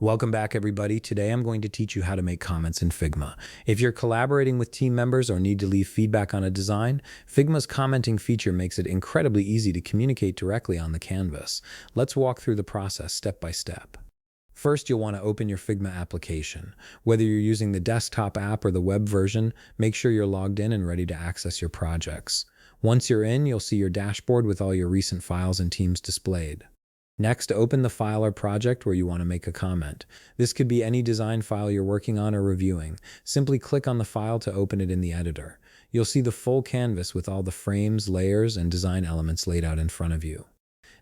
Welcome back, everybody. Today I'm going to teach you how to make comments in Figma. If you're collaborating with team members or need to leave feedback on a design, Figma's commenting feature makes it incredibly easy to communicate directly on the canvas. Let's walk through the process step by step. First, you'll want to open your Figma application. Whether you're using the desktop app or the web version, make sure you're logged in and ready to access your projects. Once you're in, you'll see your dashboard with all your recent files and teams displayed. Next, open the file or project where you want to make a comment. This could be any design file you're working on or reviewing. Simply click on the file to open it in the editor. You'll see the full canvas with all the frames, layers, and design elements laid out in front of you.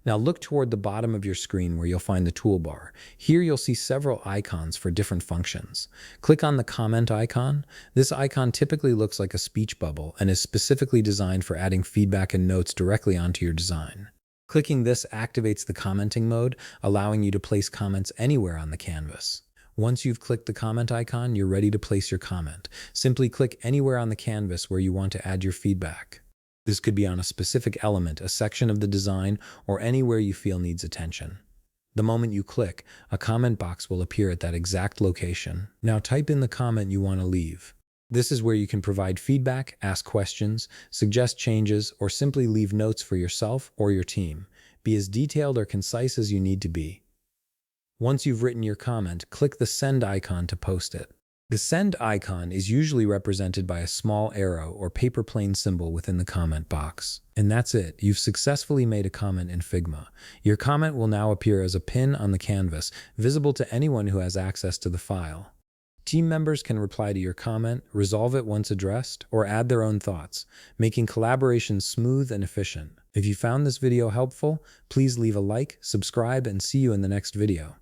Now look toward the bottom of your screen where you'll find the toolbar. Here you'll see several icons for different functions. Click on the comment icon. This icon typically looks like a speech bubble and is specifically designed for adding feedback and notes directly onto your design. Clicking this activates the commenting mode, allowing you to place comments anywhere on the canvas. Once you've clicked the comment icon, you're ready to place your comment. Simply click anywhere on the canvas where you want to add your feedback. This could be on a specific element, a section of the design, or anywhere you feel needs attention. The moment you click, a comment box will appear at that exact location. Now type in the comment you want to leave. This is where you can provide feedback, ask questions, suggest changes, or simply leave notes for yourself or your team. Be as detailed or concise as you need to be. Once you've written your comment, click the send icon to post it. The send icon is usually represented by a small arrow or paper plane symbol within the comment box. And that's it. You've successfully made a comment in Figma. Your comment will now appear as a pin on the canvas, visible to anyone who has access to the file. Team members can reply to your comment, resolve it once addressed, or add their own thoughts, making collaboration smooth and efficient. If you found this video helpful, please leave a like, subscribe, and see you in the next video.